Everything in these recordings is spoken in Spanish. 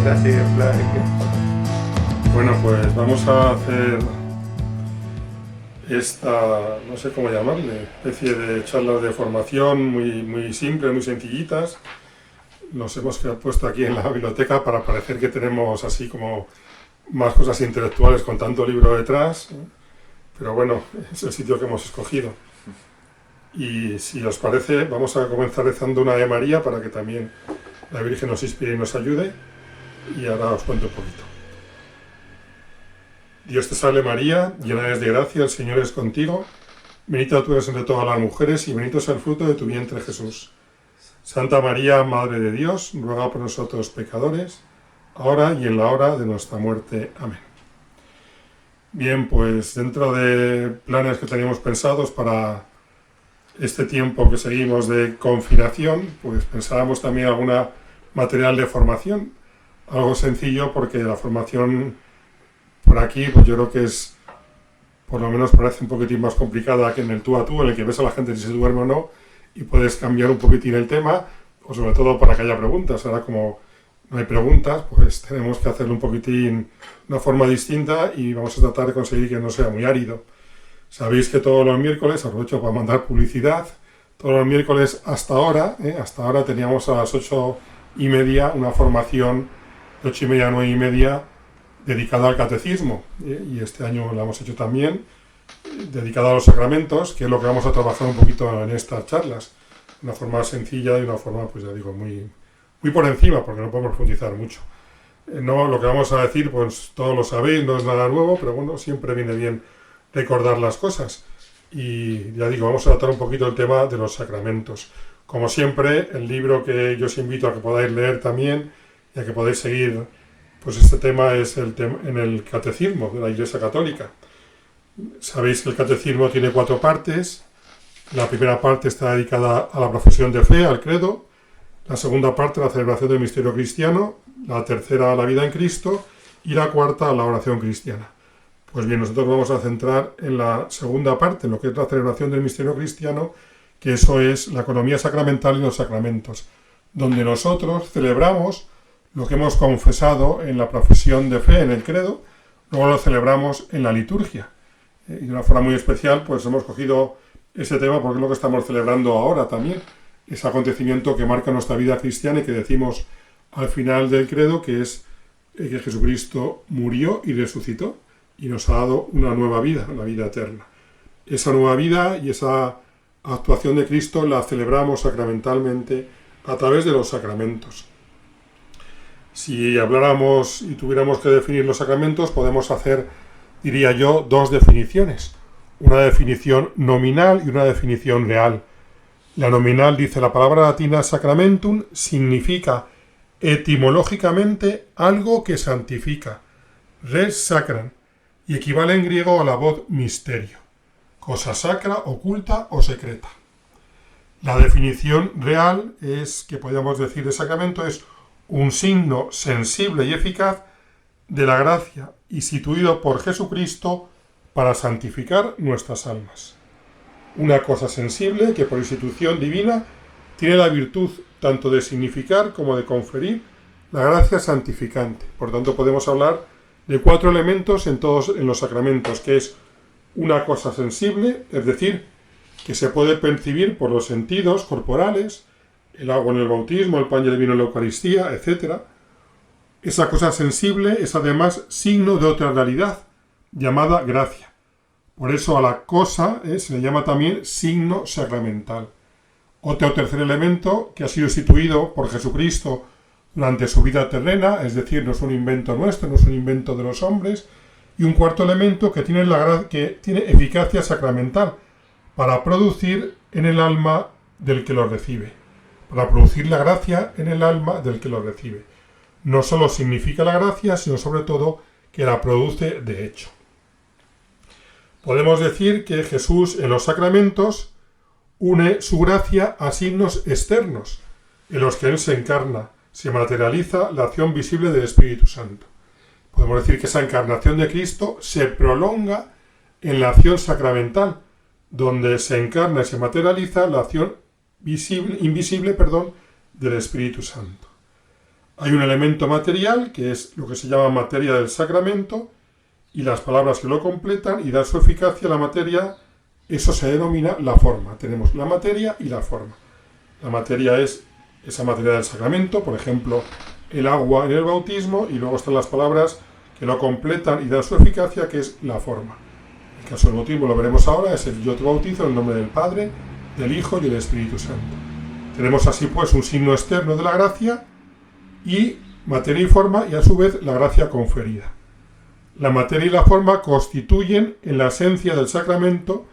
así en plan. Bueno, pues vamos a hacer esta, no sé cómo llamarle, especie de charlas de formación muy simples, muy sencillitas. Nos hemos puesto aquí en la biblioteca para parecer que tenemos así como más cosas intelectuales con tanto libro detrás, pero bueno, es el sitio que hemos escogido. Y si os parece, vamos a comenzar rezando una Ave María para que también la Virgen nos inspire y nos ayude. Y ahora os cuento un poquito. Dios te salve María, llena eres de gracia, el Señor es contigo. Bendita tú eres entre todas las mujeres y bendito es el fruto de tu vientre Jesús. Santa María, Madre de Dios, ruega por nosotros pecadores, ahora y en la hora de nuestra muerte. Amén. Bien, pues dentro de planes que teníamos pensados para este tiempo que seguimos de confinación, pues pensábamos también alguna material de formación, algo sencillo porque la formación por aquí, pues yo creo que es, por lo menos parece un poquitín más complicada que en el tú a tú, en el que ves a la gente si se duerme o no, y puedes cambiar un poquitín el tema, o sobre todo para que haya preguntas. Ahora como no hay preguntas, pues tenemos que hacerlo un poquitín de una forma distinta y vamos a tratar de conseguir que no sea muy árido. Sabéis que todos los miércoles, aprovecho para mandar publicidad, todos los miércoles hasta ahora teníamos a las 8:30 una formación de 8:30 a 9:30 dedicada al catecismo, y este año la hemos hecho también, dedicada a los sacramentos, que es lo que vamos a trabajar un poquito en estas charlas, de una forma sencilla y de una forma, pues ya digo, muy por encima, porque no podemos profundizar mucho. No, lo que vamos a decir, pues todos lo sabéis, no es nada nuevo, pero bueno, siempre viene bien recordar las cosas. Y ya digo, vamos a tratar un poquito el tema de los sacramentos. Como siempre, el libro que yo os invito a que podáis leer también y a que podáis seguir, pues este tema es el tema en el Catecismo de la Iglesia Católica. Sabéis que el Catecismo tiene 4 partes. La primera parte está dedicada a la profesión de fe, al credo. La segunda parte a la celebración del misterio cristiano. La tercera a la vida en Cristo. Y la cuarta a la oración cristiana. Pues bien, nosotros vamos a centrar en la segunda parte, en lo que es la celebración del misterio cristiano, que eso es la economía sacramental y los sacramentos, donde nosotros celebramos lo que hemos confesado en la profesión de fe, en el credo, luego lo celebramos en la liturgia. Y de una forma muy especial, pues hemos cogido ese tema porque es lo que estamos celebrando ahora también, ese acontecimiento que marca nuestra vida cristiana y que decimos al final del credo, que es que Jesucristo murió y resucitó y nos ha dado una nueva vida, la vida eterna. Esa nueva vida y esa actuación de Cristo la celebramos sacramentalmente a través de los sacramentos. Si habláramos y tuviéramos que definir los sacramentos, podemos hacer, diría yo, 2 definiciones. Una definición nominal y una definición real. La nominal dice: la palabra latina sacramentum significa etimológicamente algo que santifica, res sacram, y equivale en griego a la voz misterio, cosa sacra, oculta o secreta. La definición real es que podríamos decir de sacramento es un signo sensible y eficaz de la gracia instituido por Jesucristo para santificar nuestras almas. Una cosa sensible que por institución divina tiene la virtud tanto de significar como de conferir la gracia santificante. Por tanto, podemos hablar de 4 elementos en los sacramentos, que es una cosa sensible, es decir, que se puede percibir por los sentidos corporales, el agua en el bautismo, el pan y el vino en la Eucaristía, etc. Esa cosa sensible es además signo de otra realidad, llamada gracia. Por eso a la cosa se le llama también signo sacramental. Otro tercer elemento que ha sido instituido por Jesucristo durante su vida terrena, es decir, no es un invento nuestro, no es un invento de los hombres. Y un cuarto elemento que tiene eficacia sacramental para producir en el alma del que lo recibe. Para producir la gracia en el alma del que lo recibe. No solo significa la gracia, sino sobre todo que la produce de hecho. Podemos decir que Jesús en los sacramentos une su gracia a signos externos, en los que Él se encarna, se materializa la acción visible del Espíritu Santo. Podemos decir que esa encarnación de Cristo se prolonga en la acción sacramental, donde se encarna y se materializa la acción invisible del Espíritu Santo. Hay un elemento material, que es lo que se llama materia del sacramento, y las palabras que lo completan y dan su eficacia a la materia, eso se denomina la forma. Tenemos la materia y la forma. La materia es esa materia del sacramento, por ejemplo, el agua en el bautismo, y luego están las palabras que lo completan y dan su eficacia, que es la forma. En el caso del bautismo, lo veremos ahora, es el yo te bautizo en el nombre del Padre, del Hijo y del Espíritu Santo. Tenemos así pues un signo externo de la gracia y materia y forma, y a su vez la gracia conferida. La materia y la forma constituyen en la esencia del sacramento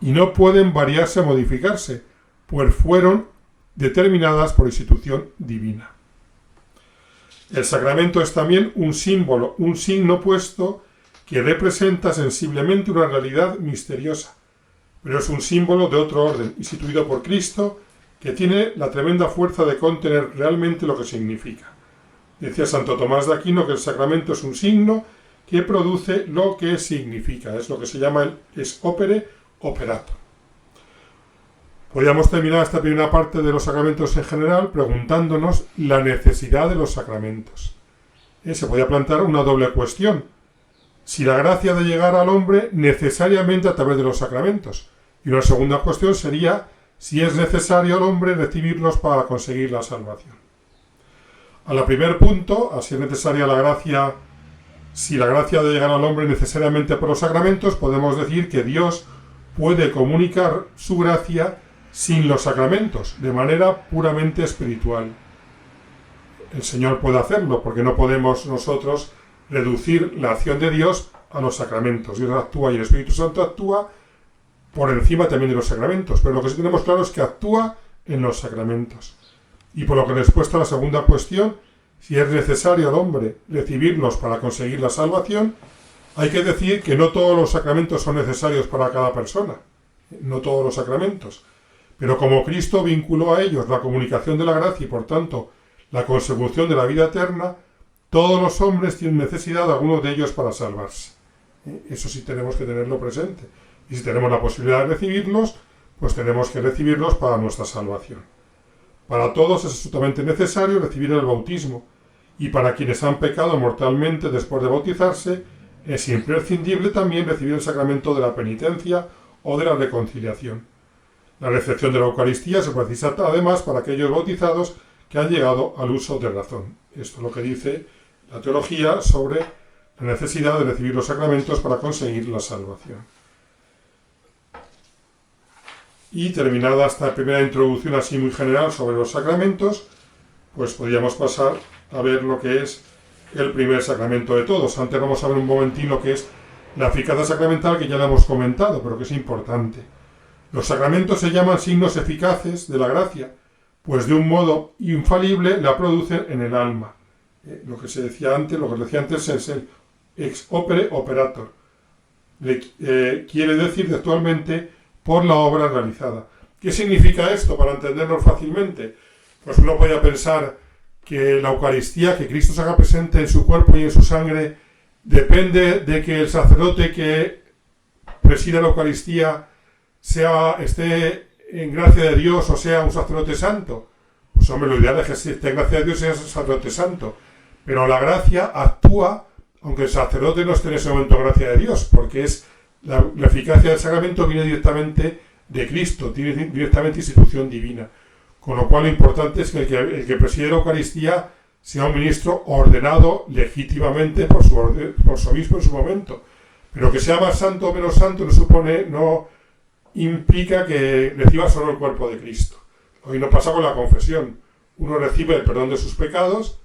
y no pueden variarse o modificarse, pues fueron determinadas por institución divina. El sacramento es también un símbolo, un signo puesto que representa sensiblemente una realidad misteriosa, pero es un símbolo de otro orden, instituido por Cristo, que tiene la tremenda fuerza de contener realmente lo que significa. Decía Santo Tomás de Aquino que el sacramento es un signo que produce lo que significa, es lo que se llama el ex opere operato. Podríamos terminar esta primera parte de los sacramentos en general preguntándonos la necesidad de los sacramentos. Se podría plantear una doble cuestión. Si la gracia de llegar al hombre necesariamente a través de los sacramentos. Y una segunda cuestión sería si es necesario al hombre recibirlos para conseguir la salvación. Al primer punto, así es necesaria la gracia, si la gracia de llegar al hombre necesariamente por los sacramentos, podemos decir que Dios puede comunicar su gracia sin los sacramentos, de manera puramente espiritual. El Señor puede hacerlo, porque no podemos nosotros reducir la acción de Dios a los sacramentos. Dios actúa y el Espíritu Santo actúa por encima también de los sacramentos, pero lo que sí tenemos claro es que actúa en los sacramentos. Y por lo que respuesta a la segunda cuestión, si es necesario al hombre recibirlos para conseguir la salvación, hay que decir que no todos los sacramentos son necesarios para cada persona, no todos los sacramentos. Pero como Cristo vinculó a ellos la comunicación de la gracia y por tanto la consecución de la vida eterna, todos los hombres tienen necesidad de algunos de ellos para salvarse. Eso sí tenemos que tenerlo presente. Y si tenemos la posibilidad de recibirlos, pues tenemos que recibirlos para nuestra salvación. Para todos es absolutamente necesario recibir el bautismo, y para quienes han pecado mortalmente después de bautizarse, es imprescindible también recibir el sacramento de la penitencia o de la reconciliación. La recepción de la Eucaristía se precisa además para aquellos bautizados que han llegado al uso de razón. Esto es lo que dice la teología sobre la necesidad de recibir los sacramentos para conseguir la salvación. Y terminada esta primera introducción así muy general sobre los sacramentos, pues podríamos pasar a ver lo que es el primer sacramento de todos. Antes vamos a ver un momentín lo que es la eficacia sacramental, que ya la hemos comentado, pero que es importante. Los sacramentos se llaman signos eficaces de la gracia, pues de un modo infalible la producen en el alma. Lo que se decía antes, es el ex opere operator. Quiere decir textualmente por la obra realizada. ¿Qué significa esto para entenderlo fácilmente? Pues uno podría pensar que la Eucaristía, que Cristo se haga presente en su cuerpo y en su sangre, depende de que el sacerdote que presida la Eucaristía esté en gracia de Dios o sea un sacerdote santo. Pues hombre, lo ideal es que si esté en gracia de Dios sea un sacerdote santo. Pero la gracia actúa aunque el sacerdote no esté en ese momento en gracia de Dios, porque es la eficacia del sacramento viene directamente de Cristo, tiene directamente institución divina. Con lo cual lo importante es que el que preside la Eucaristía sea un ministro ordenado legítimamente por su obispo en su momento. Pero que sea más santo o menos santo no implica que reciba solo el cuerpo de Cristo. Hoy no pasa con la confesión. Uno recibe el perdón de sus pecados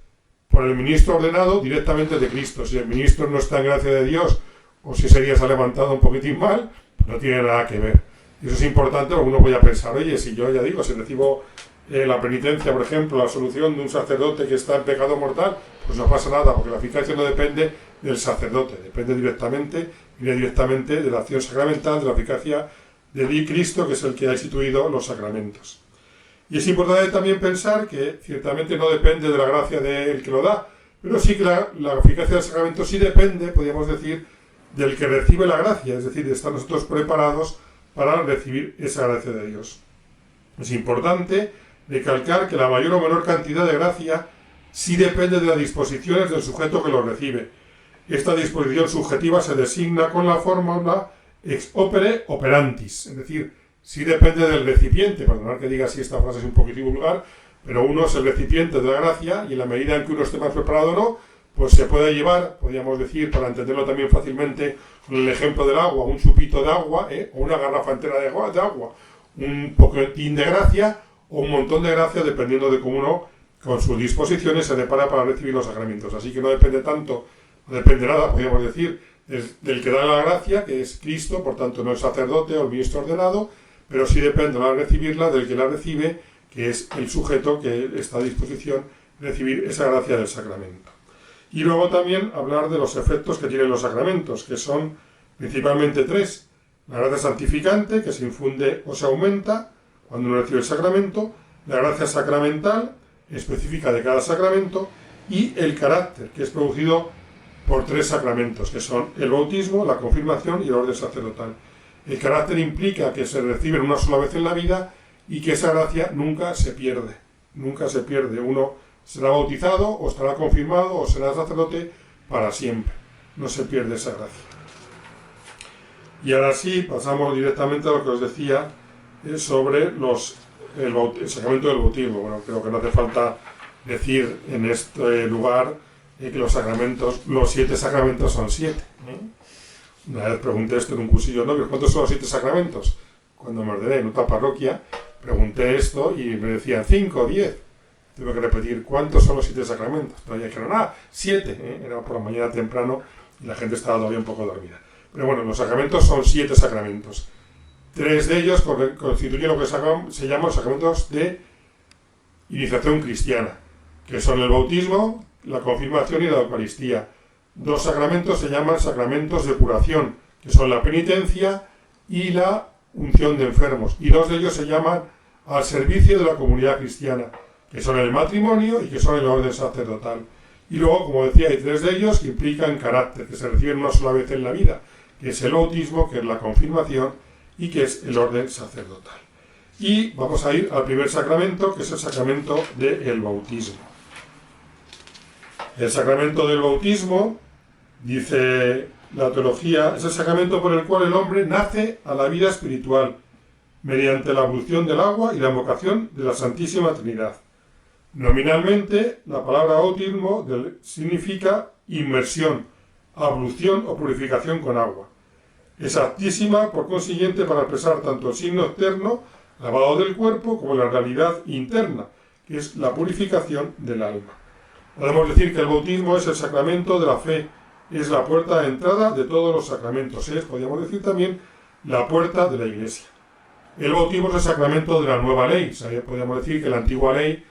por el ministro ordenado directamente de Cristo. Si el ministro no está en gracia de Dios, o si ese día se ha levantado un poquitín mal, pues no tiene nada que ver. Y eso es importante porque uno puede pensar, oye, si yo ya digo, si recibo la penitencia, por ejemplo, la absolución de un sacerdote que está en pecado mortal, pues no pasa nada, porque la eficacia no depende del sacerdote, viene directamente de la acción sacramental, de la eficacia de Cristo, que es el que ha instituido los sacramentos. Y es importante también pensar que ciertamente no depende de la gracia del que lo da, pero sí que la eficacia del sacramento sí depende, podríamos decir, del que recibe la gracia, es decir, de estar nosotros preparados para recibir esa gracia de Dios. Es importante recalcar que la mayor o menor cantidad de gracia sí depende de las disposiciones del sujeto que lo recibe. Esta disposición subjetiva se designa con la fórmula ex opere operantis, es decir, sí depende del recipiente. Perdonad que diga así, esta frase es un poquito vulgar, pero uno es el recipiente de la gracia y en la medida en que uno esté más preparado o no, pues se puede llevar, podríamos decir, para entenderlo también fácilmente, con el ejemplo del agua, un chupito de agua, o una garrafa entera de agua, un poquitín de gracia o un montón de gracia, dependiendo de cómo uno, con sus disposiciones, se depara para recibir los sacramentos. Así que no depende tanto, no depende nada, podríamos decir, del que da la gracia, que es Cristo, por tanto no el sacerdote o el ministro ordenado, pero sí depende al recibirla del que la recibe, que es el sujeto que está a disposición de recibir esa gracia del sacramento. Y luego también hablar de los efectos que tienen los sacramentos, que son principalmente tres. La gracia santificante, que se infunde o se aumenta cuando uno recibe el sacramento, la gracia sacramental, específica de cada sacramento, y el carácter, que es producido por tres sacramentos, que son el bautismo, la confirmación y el orden sacerdotal. El carácter implica que se reciben una sola vez en la vida y que esa gracia nunca se pierde. Nunca se pierde. Uno será bautizado, o estará confirmado, o será sacerdote para siempre. No se pierde esa gracia. Y ahora sí, pasamos directamente a lo que os decía sobre el sacramento del bautismo. Bueno, creo que no hace falta decir en este lugar que los sacramentos, los 7 sacramentos son 7. Una vez pregunté esto en un cursillo, ¿no? ¿Cuántos son los 7 sacramentos? Cuando me ordené en otra parroquia, pregunté esto y me decían 5 o 10. Tuve que repetir cuántos son los 7 sacramentos. Todavía dijeron, 7. Era por la mañana temprano y la gente estaba todavía un poco dormida. Pero bueno, los sacramentos son 7 sacramentos. 3 de ellos constituyen lo que se llaman los sacramentos de iniciación cristiana, que son el bautismo, la confirmación y la Eucaristía. 2 sacramentos se llaman sacramentos de curación, que son la penitencia y la unción de enfermos. Y 2 de ellos se llaman al servicio de la comunidad cristiana, que son el matrimonio y que son el orden sacerdotal. Y luego, como decía, hay 3 de ellos que implican carácter, que se reciben una sola vez en la vida, que es el bautismo, que es la confirmación y que es el orden sacerdotal. Y vamos a ir al primer sacramento, que es el sacramento del bautismo. El sacramento del bautismo, dice la teología, es el sacramento por el cual el hombre nace a la vida espiritual, mediante la ablución del agua y la invocación de la Santísima Trinidad. Nominalmente, la palabra bautismo significa inmersión, ablución o purificación con agua. Es aptísima, por consiguiente, para expresar tanto el signo externo, lavado del cuerpo, como la realidad interna, que es la purificación del alma. Podemos decir que el bautismo es el sacramento de la fe, es la puerta de entrada de todos los sacramentos, podríamos decir también, la puerta de la Iglesia. El bautismo es el sacramento de la nueva ley, podríamos decir que la antigua ley,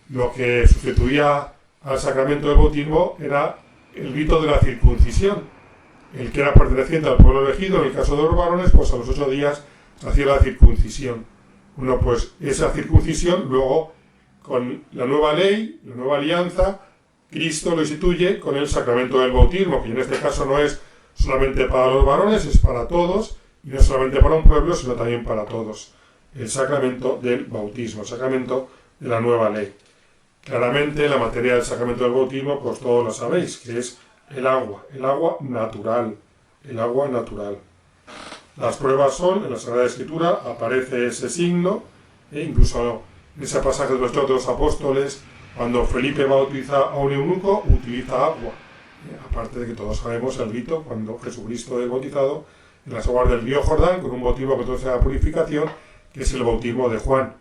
lo que sustituía al sacramento del bautismo era el rito de la circuncisión. El que era perteneciente al pueblo elegido, en el caso de los varones, pues a los 8 días hacía la circuncisión. Bueno, pues esa circuncisión luego, con la nueva ley, la nueva alianza, Cristo lo instituye con el sacramento del bautismo, que en este caso no es solamente para los varones, es para todos, y no solamente para un pueblo, sino también para todos. El sacramento del bautismo, el sacramento de la nueva ley. Claramente la materia del sacramento del bautismo, pues todos lo sabéis, que es el agua natural, el agua natural. Las pruebas son, en la Sagrada Escritura aparece ese signo, incluso en ese pasaje de los Apóstoles, cuando Felipe bautiza a un eunuco, utiliza agua. Aparte de que todos sabemos el rito, cuando Jesucristo es bautizado en las aguas del río Jordán, con un bautismo que todo sea purificación, que es el bautismo de Juan.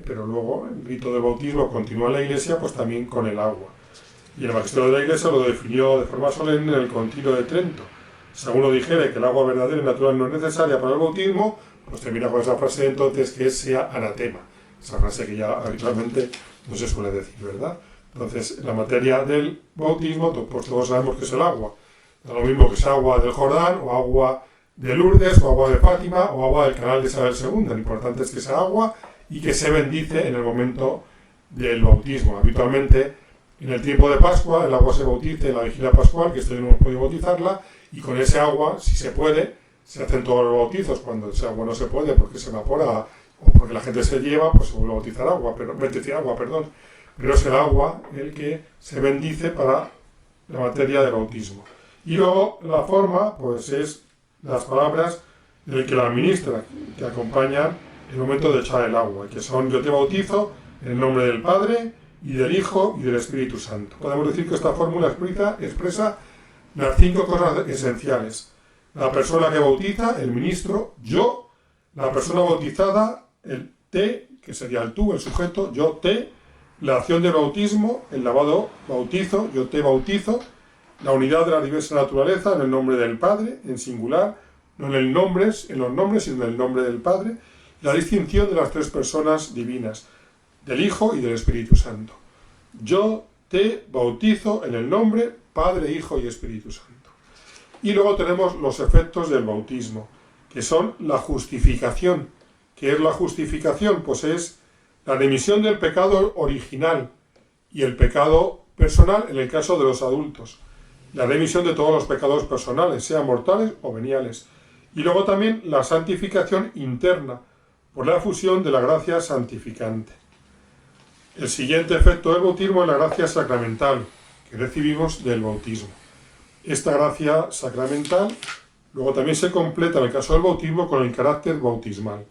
Pero luego el rito del bautismo continúa en la Iglesia, pues también con el agua. Y el magisterio de la Iglesia lo definió de forma solemne en el Concilio de Trento. Si alguno dijere que el agua verdadera y natural no es necesaria para el bautismo, pues termina con esa frase entonces que sea anatema. Esa frase que ya habitualmente no se suele decir, ¿verdad? Entonces, la materia del bautismo, pues todos sabemos que es el agua. Es lo mismo que es agua del Jordán, o agua de Lourdes, o agua de Fátima, o agua del canal de Isabel II. Lo importante es que sea agua y que se bendice en el momento del bautismo. Habitualmente, en el tiempo de Pascua, el agua se bautiza en la vigilia pascual, que esto no hemos podido bautizarla, y con ese agua, si se puede, se hacen todos los bautizos. Cuando ese agua no se puede porque se evapora o porque la gente se lleva, pues se vuelve a bautizar agua, bendecir agua, perdón. pero es el agua el que se bendice para la materia del bautismo. Y luego la forma, pues es las palabras del que la administra, que acompañan el momento de echar el agua, que son: yo te bautizo en el nombre del Padre, y del Hijo, y del Espíritu Santo. Podemos decir que esta fórmula expresa las 5 cosas esenciales: la persona que bautiza, el ministro, yo; la persona bautizada, el te, que sería el tú, el sujeto, yo te; la acción del bautismo, el lavado, bautizo, yo te bautizo; la unidad de la diversa naturaleza en el nombre del Padre, en singular, no en los nombres, sino en el nombre del Padre; la distinción de las 3 personas divinas, del Hijo y del Espíritu Santo. Yo te bautizo en el nombre Padre, Hijo y Espíritu Santo. Y luego tenemos los efectos del bautismo, que son la justificación. ¿Qué es la justificación? Pues es la remisión del pecado original y el pecado personal en el caso de los adultos. La remisión de todos los pecados personales, sean mortales o veniales. Y luego también la santificación interna, por la fusión de la gracia santificante. El siguiente efecto del bautismo es la gracia sacramental que recibimos del bautismo. Esta gracia sacramental luego también se completa en el caso del bautismo con el carácter bautismal.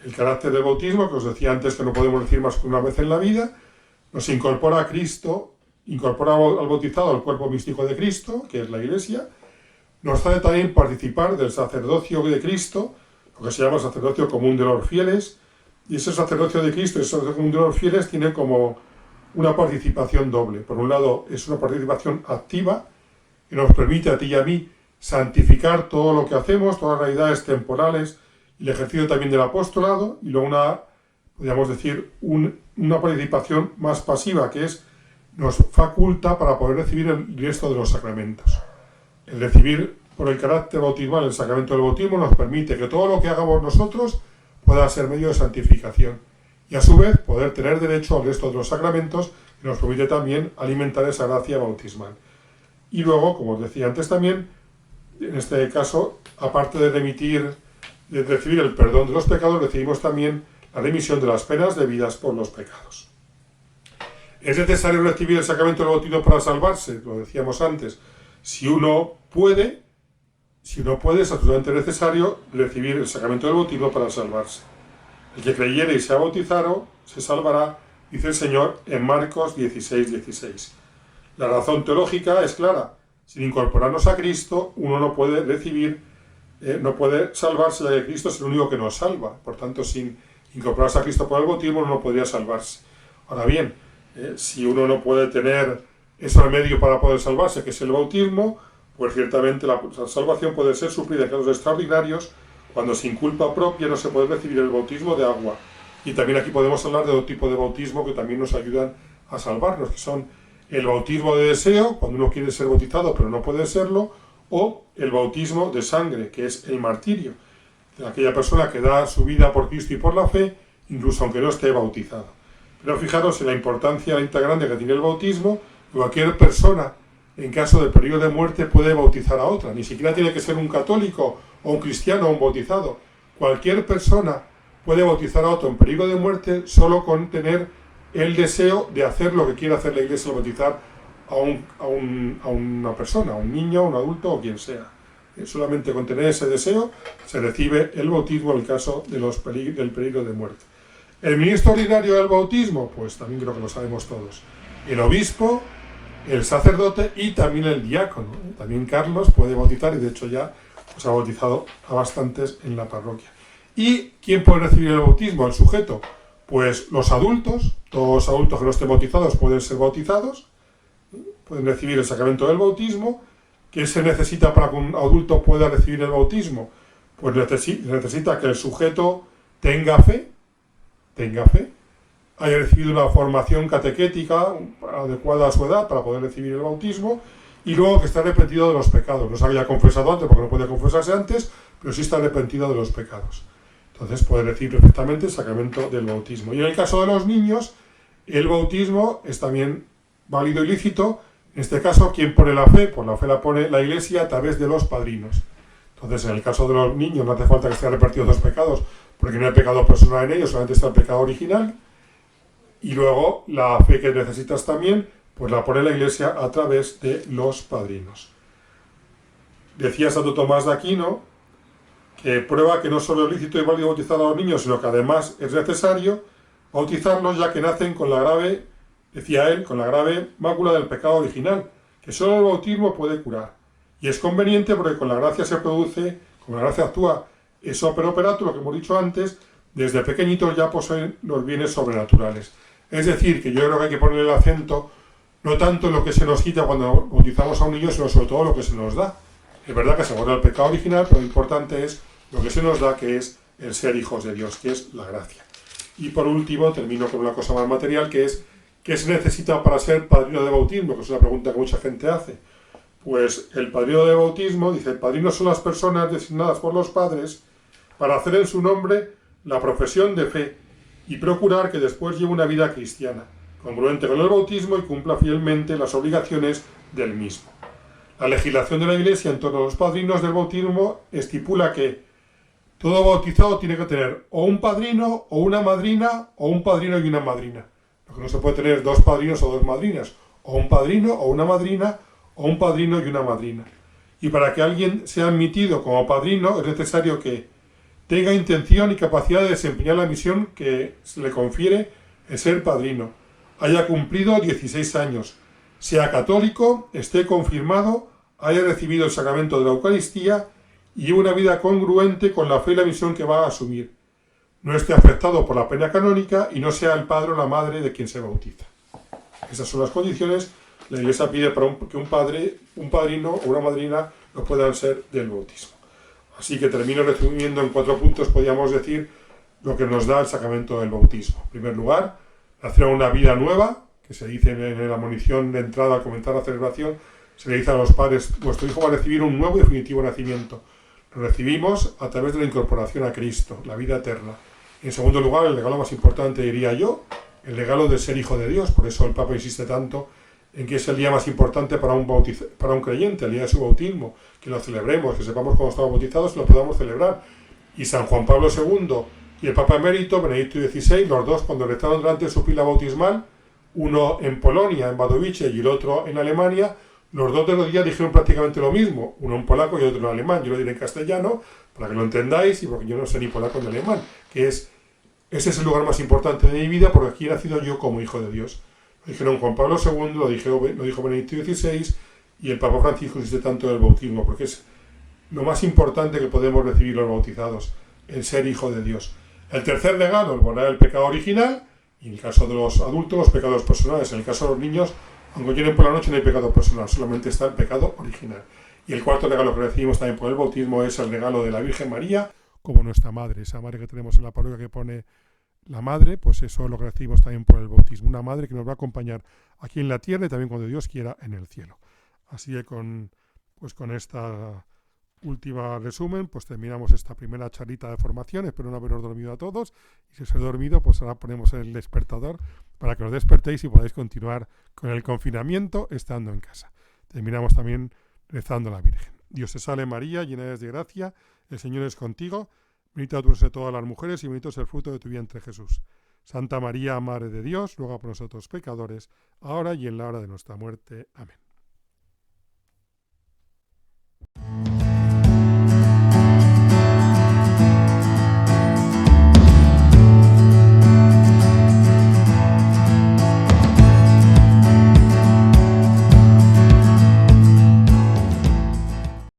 El carácter del bautismo, que os decía antes que no podemos decir más que una vez en la vida, nos incorpora a Cristo, incorpora al bautizado al cuerpo místico de Cristo, que es la Iglesia. Nos hace también participar del sacerdocio de Cristo, lo que se llama sacerdocio común de los fieles, y ese sacerdocio de Cristo y ese sacerdocio común de los fieles tiene como una participación doble. Por un lado, es una participación activa que nos permite a ti y a mí santificar todo lo que hacemos, todas las realidades temporales y el ejercicio también del apostolado, y luego podríamos decir, una participación más pasiva, que nos faculta para poder recibir el resto de los sacramentos. El recibir por el carácter bautismal el sacramento del bautismo nos permite que todo lo que hagamos nosotros pueda ser medio de santificación y a su vez poder tener derecho al resto de los sacramentos, que nos permite también alimentar esa gracia bautismal. Y luego, como os decía antes también, en este caso, aparte de recibir el perdón de los pecados, recibimos también la remisión de las penas debidas por los pecados. ¿Es necesario recibir el sacramento del bautismo para salvarse? Lo decíamos antes. Si uno puede, es absolutamente necesario recibir el sacramento del bautismo para salvarse. El que creyere y sea bautizado se salvará, dice el Señor en Marcos 16:16. La razón teológica es clara. Sin incorporarnos a Cristo, uno no puede no puede salvarse, ya que Cristo es el único que nos salva. Por tanto, sin incorporarse a Cristo por el bautismo, uno no podría salvarse. Ahora bien, si uno no puede tener ese remedio para poder salvarse, que es el bautismo, pues ciertamente la salvación puede ser suplida en casos extraordinarios, cuando sin culpa propia no se puede recibir el bautismo de agua. Y también aquí podemos hablar de otro tipo de bautismo que también nos ayudan a salvarnos, que son el bautismo de deseo, cuando uno quiere ser bautizado pero no puede serlo, o el bautismo de sangre, que es el martirio, de aquella persona que da su vida por Cristo y por la fe, incluso aunque no esté bautizado. Pero fijaros en la importancia tan grande que tiene el bautismo. Cualquier persona, en caso de peligro de muerte, puede bautizar a otra. Ni siquiera tiene que ser un católico o un cristiano o un bautizado. Cualquier persona puede bautizar a otro en peligro de muerte solo con tener el deseo de hacer lo que quiere hacer la Iglesia, bautizar a una persona, a un niño, a un adulto o quien sea. Solamente con tener ese deseo se recibe el bautismo en el caso del peligro de muerte. El ministro ordinario del bautismo, pues también creo que lo sabemos todos. El obispo, el sacerdote y también el diácono. También Carlos puede bautizar y de hecho ya ha bautizado a bastantes en la parroquia. ¿Y quién puede recibir el bautismo? El sujeto. Pues los adultos, todos los adultos que no estén bautizados pueden ser bautizados, pueden recibir el sacramento del bautismo. ¿Qué se necesita para que un adulto pueda recibir el bautismo? Pues necesita que el sujeto tenga fe, haya recibido una formación catequética adecuada a su edad para poder recibir el bautismo, y luego que esté arrepentido de los pecados. No se haya confesado antes porque no puede confesarse antes, pero sí está arrepentido de los pecados. Entonces puede recibir perfectamente el sacramento del bautismo. Y en el caso de los niños, el bautismo es también válido y lícito. En este caso, ¿quién pone la fe? Pues la fe la pone la Iglesia a través de los padrinos. Entonces, en el caso de los niños no hace falta que estén arrepentidos de los pecados, porque no hay pecado personal en ellos, solamente está el pecado original. Y luego la fe que necesitas también, pues la pone la Iglesia a través de los padrinos. Decía Santo Tomás de Aquino que prueba que no solo es lícito y válido bautizar a los niños, sino que además es necesario bautizarlos ya que nacen con la grave, decía él, con la grave mácula del pecado original, que solo el bautismo puede curar. Y es conveniente porque con la gracia se produce, con la gracia actúa eso operato, lo que hemos dicho antes, desde pequeñitos ya poseen los bienes sobrenaturales. Es decir, que yo creo que hay que poner el acento no tanto en lo que se nos quita cuando bautizamos a un niño, sino sobre todo lo que se nos da. Es verdad que se borra el pecado original, pero lo importante es lo que se nos da, que es el ser hijos de Dios, que es la gracia. Y por último, termino con una cosa más material, que es ¿qué se necesita para ser padrino de bautismo? Que es una pregunta que mucha gente hace. Pues el padrino de bautismo, dice, el padrino son las personas designadas por los padres para hacer en su nombre la profesión de fe y procurar que después lleve una vida cristiana, congruente con el bautismo y cumpla fielmente las obligaciones del mismo. La legislación de la Iglesia en torno a los padrinos del bautismo estipula que todo bautizado tiene que tener o un padrino o una madrina o un padrino y una madrina. Lo que no se puede tener es dos padrinos o dos madrinas, o un padrino o una madrina o un padrino y una madrina. Y para que alguien sea admitido como padrino es necesario que tenga intención y capacidad de desempeñar la misión que se le confiere el ser padrino, haya cumplido 16 años, sea católico, esté confirmado, haya recibido el sacramento de la Eucaristía y lleve una vida congruente con la fe y la misión que va a asumir. No esté afectado por la pena canónica y no sea el padre o la madre de quien se bautiza. Esas son las condiciones. La Iglesia pide para que un padrino o una madrina lo puedan ser del bautismo. Así que termino resumiendo en 4 puntos, podríamos decir, lo que nos da el sacramento del bautismo. En primer lugar, nacer una vida nueva, que se dice en la admonición de entrada al comentar la celebración, se le dice a los padres, vuestro hijo va a recibir un nuevo y definitivo nacimiento. Lo recibimos a través de la incorporación a Cristo, la vida eterna. En segundo lugar, el regalo más importante, diría yo, el regalo de ser hijo de Dios. Por eso el Papa insiste tanto en que es el día más importante para un creyente, el día de su bautismo, que lo celebremos, que sepamos cuando estamos bautizados, que lo podamos celebrar. Y San Juan Pablo II y el Papa Emérito, Benedicto XVI, los dos, cuando rezaron delante de su pila bautismal, uno en Polonia, en Wadowice, y el otro en Alemania, los dos de los días dijeron prácticamente lo mismo, uno en polaco y otro en alemán. Yo lo diré en castellano, para que lo entendáis, y porque yo no sé ni polaco ni alemán, que ese es el lugar más importante de mi vida, porque aquí he nacido yo como hijo de Dios. Lo dijeron Juan Pablo II, lo dijo Benedicto XVI, y el Papa Francisco insiste tanto del bautismo, porque es lo más importante que podemos recibir los bautizados, el ser hijo de Dios. El tercer regalo, el borrar el pecado original, y en el caso de los adultos, los pecados personales. En el caso de los niños, aunque lloren por la noche, no hay pecado personal, solamente está el pecado original. Y el cuarto regalo que recibimos también por el bautismo es el regalo de la Virgen María, como nuestra madre, esa madre que tenemos en la parroquia que pone la madre, pues eso es lo que recibimos también por el bautismo. Una madre que nos va a acompañar aquí en la tierra y también cuando Dios quiera en el cielo. Así que con esta última resumen, pues terminamos esta primera charlita de formación. Espero no haberos dormido a todos. Y si os he dormido, pues ahora ponemos el despertador para que os despertéis y podáis continuar con el confinamiento estando en casa. Terminamos también rezando a la Virgen. Dios te salve María, llena eres de gracia, el Señor es contigo. Bendita tú eres de todas las mujeres y bendito es el fruto de tu vientre Jesús. Santa María, Madre de Dios, ruega por nosotros pecadores, ahora y en la hora de nuestra muerte. Amén.